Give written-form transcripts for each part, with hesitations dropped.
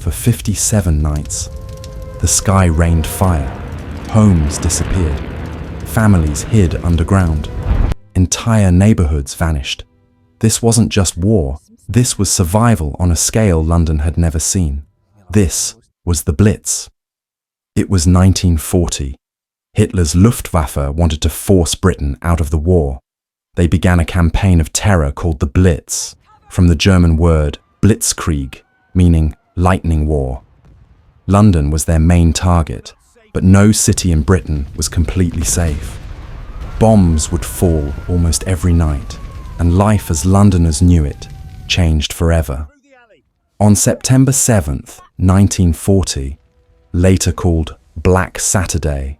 For 57 nights, the sky rained fire, homes disappeared, families hid underground, entire neighborhoods vanished. This wasn't just war, this was survival on a scale London had never seen. This was the Blitz. It was 1940. Hitler's Luftwaffe wanted to force Britain out of the war. They began a campaign of terror called the Blitz, from the German word Blitzkrieg, meaning lightning war. London was their main target, but no city in Britain was completely safe. Bombs would fall almost every night, and life as Londoners knew it changed forever. On September 7th, 1940, later called Black Saturday,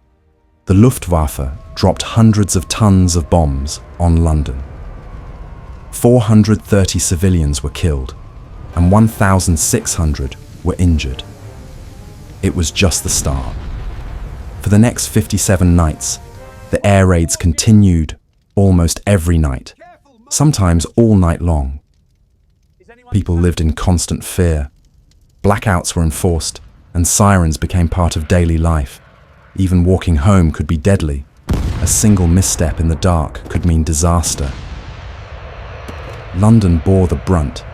the Luftwaffe dropped hundreds of tons of bombs on London. 430 civilians were killed, and 1,600 were injured. It was just the start. For the next 57 nights, the air raids continued almost every night, sometimes all night long. People lived in constant fear. Blackouts were enforced, and sirens became part of daily life. Even walking home could be deadly. A single misstep in the dark could mean disaster. London bore the brunt,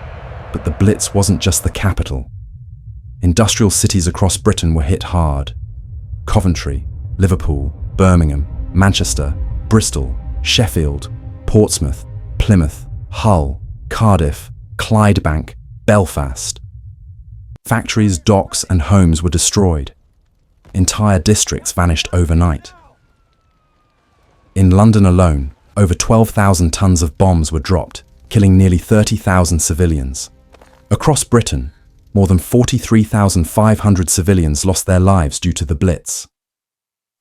but the Blitz wasn't just the capital. Industrial cities across Britain were hit hard. Coventry, Liverpool, Birmingham, Manchester, Bristol, Sheffield, Portsmouth, Plymouth, Hull, Cardiff, Clydebank, Belfast. Factories, docks, and homes were destroyed. Entire districts vanished overnight. In London alone, over 12,000 tons of bombs were dropped, killing nearly 30,000 civilians. Across Britain, more than 43,500 civilians lost their lives due to the Blitz.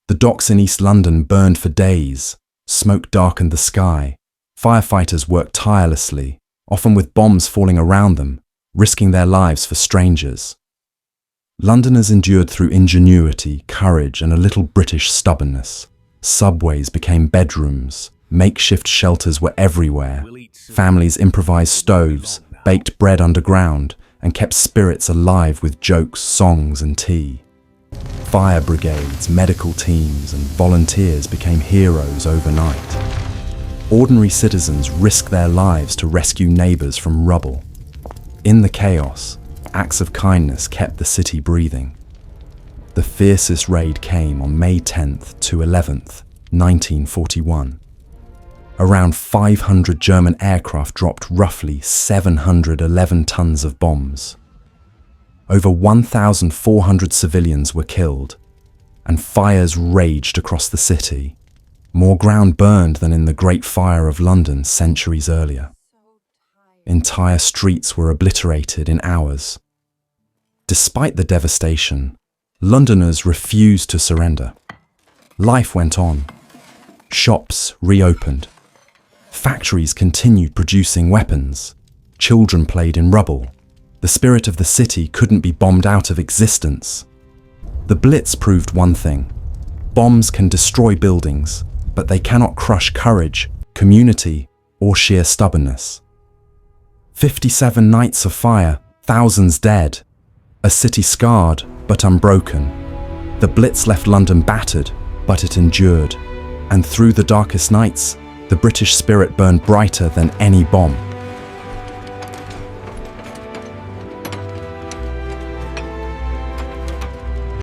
The docks in East London burned for days. Smoke darkened the sky. Firefighters worked tirelessly, often with bombs falling around them, risking their lives for strangers. Londoners endured through ingenuity, courage, and a little British stubbornness. Subways became bedrooms. Makeshift shelters were everywhere. Families improvised stoves, baked bread underground, and kept spirits alive with jokes, songs, and tea. Fire brigades, medical teams, and volunteers became heroes overnight. Ordinary citizens risked their lives to rescue neighbors from rubble. In the chaos, acts of kindness kept the city breathing. The fiercest raid came on May 10th to 11th, 1941. Around 500 German aircraft dropped roughly 711 tons of bombs. Over 1,400 civilians were killed, and fires raged across the city. More ground burned than in the Great Fire of London centuries earlier. Entire streets were obliterated in hours. Despite the devastation, Londoners refused to surrender. Life went on. Shops reopened. Factories continued producing weapons. Children played in rubble. The spirit of the city couldn't be bombed out of existence. The Blitz proved one thing. Bombs can destroy buildings, but they cannot crush courage, community, or sheer stubbornness. 57 nights of fire, thousands dead. A city scarred, but unbroken. The Blitz left London battered, but it endured. And through the darkest nights, the British spirit burned brighter than any bomb.